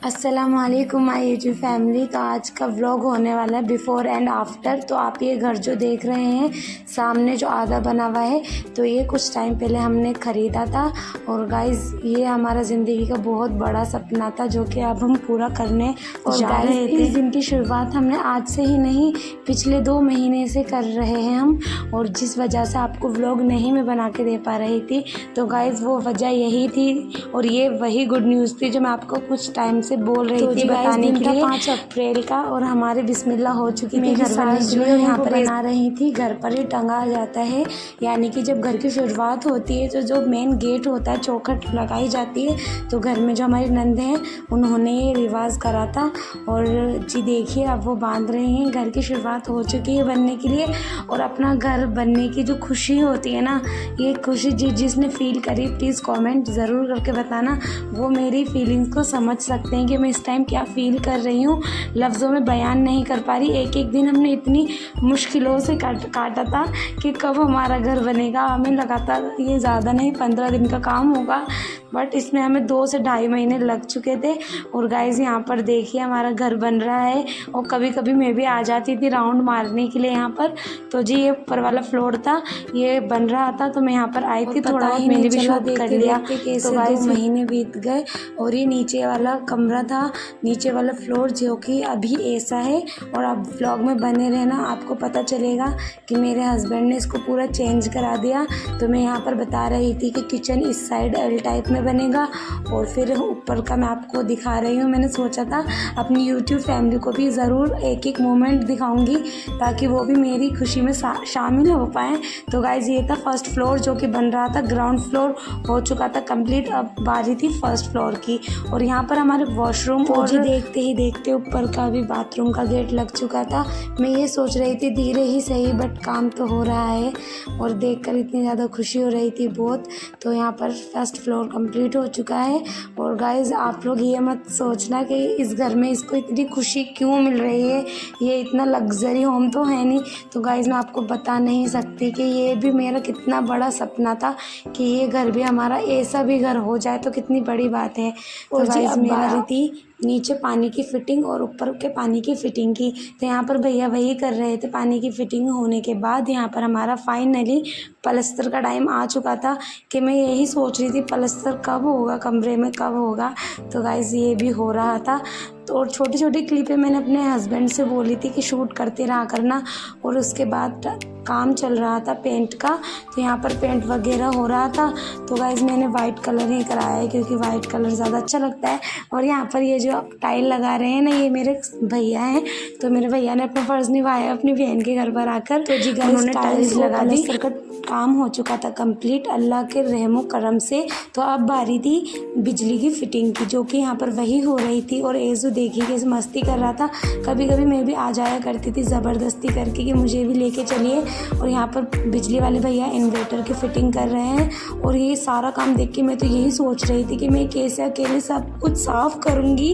अस्सलामुअलैकुम my YouTube family. तो आज का व्लॉग होने वाला है बिफ़ोर एंड आफ्टर। तो आप ये घर जो देख रहे हैं सामने जो आधा बना हुआ है, तो ये कुछ टाइम पहले हमने ख़रीदा था। और गाइज़ ये हमारा ज़िंदगी का बहुत बड़ा सपना था जो कि अब हम पूरा करने जा रहे थे। इस दिन की शुरुआत हमने आज से ही नहीं, पिछले 2 महीने से कर रहे हैं हम। और जिस वजह से आपको व्लॉग नहीं मैं बना के दे पा रही थी, तो गाइज़ वो वजह यही थी। और ये वही गुड न्यूज़ थी जो मैं आपको कुछ टाइम से बोल रही थी बताने के लिए। 5 अप्रैल का और हमारे बिस्मिल्लाह हो चुकी थी घर बनने के लिए। यहाँ पर बना रही थी, घर पर ही टंगा जाता है। यानी कि जब घर की शुरुआत होती है तो जो मेन गेट होता है चौखट लगाई जाती है। तो घर में जो हमारी नंद हैं उन्होंने ये रिवाज करा था। और जी देखिए अब वो बांध रहे हैं। घर की शुरुआत हो चुकी है बनने के लिए। और अपना घर बनने की जो खुशी होती है ना, ये खुशी जिसने फील करी प्लीज़ कमेंट ज़रूर करके बताना। वो मेरी फीलिंग्स को समझ सकते हैं कि मैं इस टाइम क्या फ़ील कर रही हूँ, लफ्ज़ों में बयान नहीं कर पा रही। एक एक दिन हमने इतनी मुश्किलों से काटा था कि कब हमारा घर बनेगा। हमें लगातार ये ज़्यादा नहीं 15 दिन का काम होगा, बट इसमें हमें 2 से ढाई महीने लग चुके थे। और गाइज़ यहाँ पर देखिए हमारा घर बन रहा है। और कभी कभी मैं भी आ जाती थी राउंड मारने के लिए यहाँ पर। तो जी ये ऊपर वाला फ्लोर था, ये बन रहा था, तो मैं यहाँ पर आई थी। थोड़ा बहुत मैंने भी शूट कर लिया। तो गाइज़ महीने बीत गए। और ये नीचे वाला कमरा था, नीचे वाला फ्लोर जो कि अभी ऐसा है। और आप व्लॉग में बने रहना, आपको पता चलेगा कि मेरे हस्बैंड ने इसको पूरा चेंज करा दिया। तो मैं यहाँ पर बता रही थी कि किचन इस साइड एल टाइप में बनेगा। और फिर ऊपर का मैं आपको दिखा रही हूँ। मैंने सोचा था अपनी यूट्यूब फैमिली को भी ज़रूर एक एक मोमेंट दिखाऊंगी ताकि वो भी मेरी खुशी में शामिल हो पाएँ। तो गाइज़ ये था फर्स्ट फ्लोर जो कि बन रहा था। ग्राउंड फ्लोर हो चुका था कंप्लीट, अब बारी थी फर्स्ट फ्लोर की। और यहाँ पर हमारे वॉशरूम और देखते ही देखते ऊपर का भी बाथरूम का गेट लग चुका था। मैं ये सोच रही थी धीरे ही सही बट काम तो हो रहा है। और देखकर इतनी ज़्यादा खुशी हो रही थी बहुत। तो यहाँ पर फर्स्ट फ्लोर कंप्लीट हो चुका है। और गाइज़ आप लोग ये मत सोचना कि इस घर में इसको इतनी खुशी क्यों मिल रही है, ये इतना लग्जरी होम तो है नहीं। तो गाइज़ मैं आपको बता नहीं सकती कि ये भी मेरा कितना बड़ा सपना था कि ये घर भी हमारा ऐसा भी घर हो जाए तो कितनी बड़ी बात है। तो गाइज़ मेरा थी नीचे पानी की फिटिंग और ऊपर के पानी की फिटिंग की। तो यहाँ पर भैया वही कर रहे थे। पानी की फिटिंग होने के बाद यहाँ पर हमारा फाइनली पलस्तर का टाइम आ चुका था कि मैं यही सोच रही थी पलस्तर कब होगा, कमरे में कब होगा। तो गाइज़ ये भी हो रहा था। तो और छोटी छोटी क्लिपें मैंने अपने हस्बैंड से बोली थी कि शूट करते रहा करना। और उसके बाद काम चल रहा था पेंट का। तो यहाँ पर पेंट वगैरह हो रहा था। तो गाइज़ मैंने वाइट कलर ही कराया है क्योंकि वाइट कलर ज़्यादा अच्छा लगता है। और यहाँ पर ये जो टाइल लगा रहे हैं ना, ये मेरे भैया हैं। तो मेरे भैया ने अपना फ़र्ज़ निभाया अपनी बहन के घर पर आकर। तो जी उन्होंने टाइल्स लगा दी। का काम हो चुका था कंप्लीट अल्लाह के रहमो करम से। तो अब बारी थी बिजली की फिटिंग की, जो कि यहाँ पर वही हो रही थी। और एज़ू देखी कैसे मस्ती कर रहा था। कभी कभी मैं भी आ जाया करती थी ज़बरदस्ती करके कि मुझे भी लेके चलिए। और यहाँ पर बिजली वाले भैया इन्वर्टर की फ़िटिंग कर रहे हैं। और ये सारा काम देख के मैं तो यही सोच रही थी कि मैं कैसे अकेले सब कुछ साफ़ करूँगी,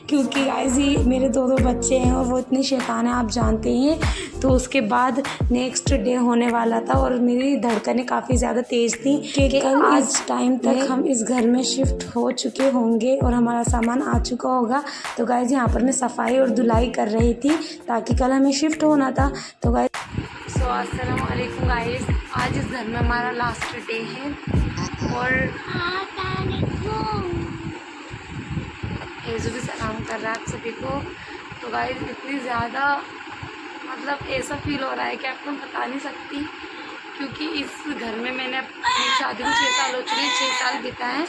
क्योंकि गाइस ये मेरे 2 बच्चे हैं और वो इतने शैतान हैं आप जानते ही हैं। तो उसके बाद नेक्स्ट डे होने वाला था और मेरी धड़कनें काफ़ी ज़्यादा तेज़ थी कि कल आज टाइम तक हम इस घर में शिफ्ट हो चुके होंगे और हमारा सामान आ चुका होगा। तो गाइस यहाँ पर मैं सफाई और धुलाई कर रही थी ताकि कल हमें शिफ्ट होना था। तो गाइस अस्सलाम वालेकुम गाइस, आज इस घर में हमारा लास्ट डे है। और एज़ू भी सलाम कर रहा है आप सभी को। तो गाइस इतनी ज़्यादा मतलब ऐसा फील हो रहा है कि आपको बता नहीं सकती, क्योंकि इस घर में मैंने अपनी शादी को 6 साल हो चुके हैं, 6 साल बिताए हैं।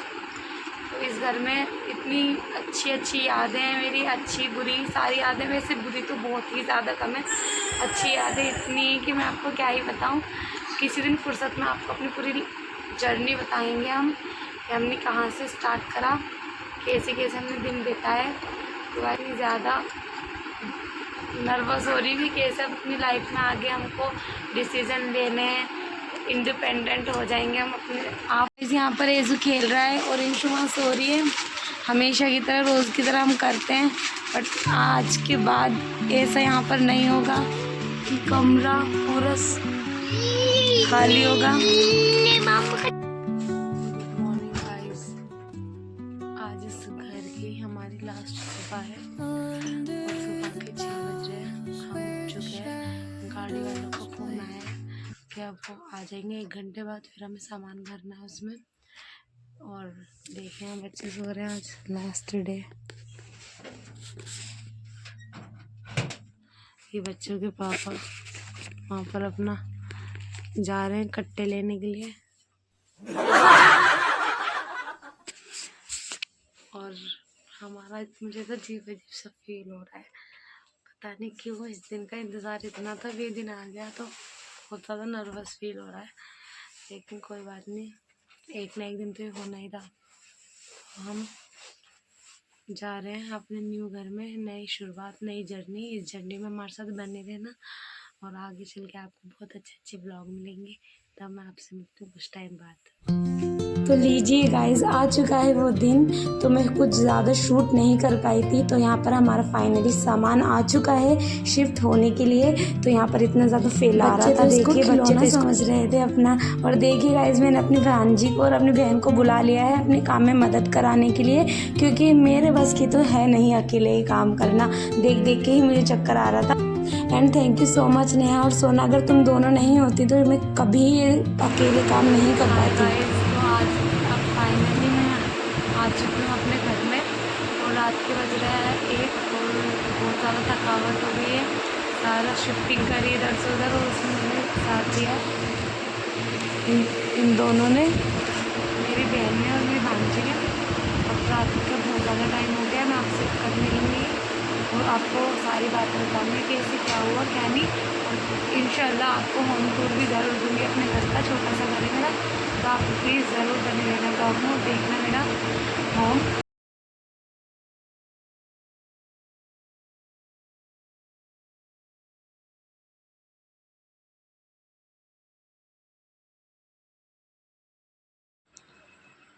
तो इस घर में इतनी अच्छी अच्छी यादें हैं मेरी, अच्छी बुरी सारी यादें। वैसे बुरी तो बहुत ही ज़्यादा कम है, अच्छी यादें इतनी कि मैं आपको क्या ही बताऊं। किसी दिन फुर्सत में आपको अपनी पूरी जर्नी बताएंगे हम कि हमने कहाँ से स्टार्ट करा, कैसे कैसे हमने दिन बिताए। तो इतनी ज़्यादा नर्वस हो रही थी कैसे अपनी लाइफ में आगे हमको डिसीज़न लेने हैं, इंडिपेंडेंट हो जाएंगे हम अपने आप। यहाँ पर एज़ू खेल रहा है और इंशुमा सो रही है। हमेशा की तरह रोज़ की तरह हम करते हैं, बट आज के बाद ऐसा यहाँ पर नहीं होगा कि कमरा पूरा खाली होगा। गुड मॉर्निंग गाइस, आज इस घर की हमारी लास्ट सुबह है और सुबह के 6 बज रहे हैं। हम उठ चुके हैं। गाड़ी वालों का फ़ोन आया है कि अब वो आ जाएंगे 1 घंटे बाद, फिर हमें सामान भरना है उसमें। और देखें हम बच्चे सो रहे हैं, आज लास्ट डे। ये बच्चों के पापा वहाँ पर अपना जा रहे हैं कट्टे लेने के लिए। और हमारा मुझे तो अजीब सा फील हो रहा है, पता नहीं क्यों। इस दिन का इंतज़ार इतना था, ये दिन आ गया तो बहुत ज़्यादा नर्वस फील हो रहा है, लेकिन कोई बात नहीं, एक ना एक दिन तो ये होना ही था। हम जा रहे हैं अपने न्यू घर में, नई शुरुआत, नई जर्नी। इस जर्नी में हमारे साथ बने रहना और आगे चल के आपको बहुत अच्छे अच्छे ब्लॉग मिलेंगे। तब मैं आपसे मिलती हूँ कुछ टाइम बाद। तो लीजिए गाइस, आ चुका है वो दिन, तो मैं कुछ ज़्यादा शूट नहीं कर पाई थी। तो यहाँ पर हमारा फाइनली सामान आ चुका है शिफ्ट होने के लिए। तो यहाँ पर इतना ज़्यादा फैला रहा था, देखिए बच्चे तो समझ रहे थे अपना। और देखिए गाइस, मैंने अपनी भांजी को और अपनी बहन को बुला लिया है अपने काम में मदद कराने के लिए, क्योंकि मेरे बस की तो है नहीं अकेले ही काम करना। देख देख के ही मुझे चक्कर आ रहा था। And thank you so much Neha और सोना, अगर तुम दोनों नहीं होती तो मैं कभी ये अकेले काम नहीं कर पाती। तो आज अब फाइनली मैं आ चुकी हूँ अपने घर में और रात के बज रहा है 1 और बहुत ज़्यादा थकावट हो गई है। सारा शिफ्टिंग करी इधर से उधर और उसमें मैंने साथ दिया इन दोनों ने, मेरी बहन ने और मेरी भांजी ने। अब रात का बहुत ज़्यादा टाइम हो गया, मैं आपसे कब मिलूँगी और आपको सारी बातें बताऊँगी कि ऐसे क्या हुआ क्या नहीं। और इंशाल्लाह आपको होम टूर भी ज़रूर दूँगी अपने घर का, छोटा सा घर है मेरा, तो आप प्लीज़ ज़रूर बने रहना ब्लॉग में और देखना मेरा होम।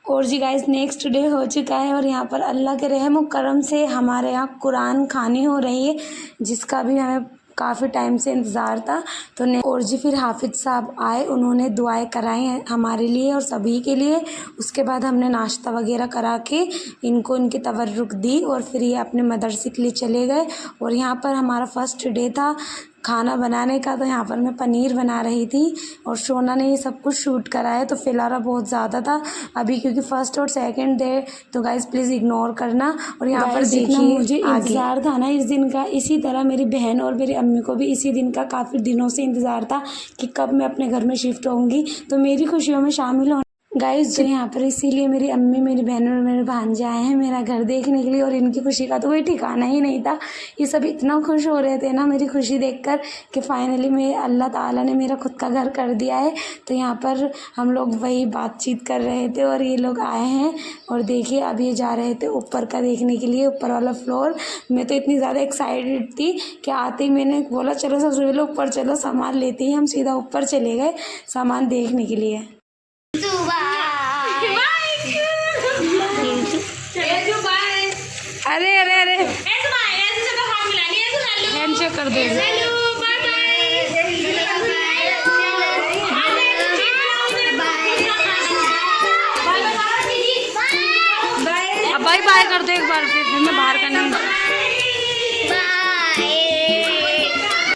और जी गाइस, नेक्स्ट डे हो चुका है और यहाँ पर अल्लाह के रहम और करम से हमारे यहाँ कुरान खानी हो रही है, जिसका भी हमें काफ़ी टाइम से इंतज़ार था। तो और जी फिर हाफिज़ साहब आए, उन्होंने दुआएं कराई हैं हमारे लिए और सभी के लिए। उसके बाद हमने नाश्ता वगैरह करा के इनको इनकी तवर्रुक दी और फिर ये अपने मदरसे के लिए चले गए। और यहाँ पर हमारा फर्स्ट डे था खाना बनाने का, तो यहाँ पर मैं पनीर बना रही थी और सोना ने ये सब कुछ शूट कराया। तो फिलहाल बहुत ज़्यादा था अभी, क्योंकि फर्स्ट और सेकंड डे, तो गाइस प्लीज़ इग्नोर करना। और यहाँ पर देखिए मुझे इंतज़ार था ना इस दिन का, इसी तरह मेरी बहन और मेरी अम्मी को भी इसी दिन का काफ़ी दिनों से इंतज़ार था कि कब मैं अपने घर में शिफ्ट होंगी, तो मेरी खुशियों में शामिल हो गाइस। जो यहाँ पर इसीलिए मेरी अम्मी, मेरी बहन और मेरे भांजे आए हैं मेरा घर देखने के लिए, और इनकी खुशी का तो कोई ठिकाना ही नहीं था। ये सब इतना खुश हो रहे थे ना मेरी खुशी देखकर कि फाइनली मैं अल्लाह ताला ने मेरा खुद का घर कर दिया है। तो यहाँ पर हम लोग वही बातचीत कर रहे थे और ये लोग आए हैं और देखिए अब ये जा रहे थे ऊपर का देखने के लिए, ऊपर वाला फ्लोर। मैं तो इतनी ज़्यादा एक्साइटेड थी कि आते ही मैंने बोला चलो सबसे पहले ऊपर चलो, सामान लेते ही हम सीधा ऊपर चले गए सामान देखने के लिए। अरे अरे अरे हैंडशेक कर दे। अब बाय बाय कर दे।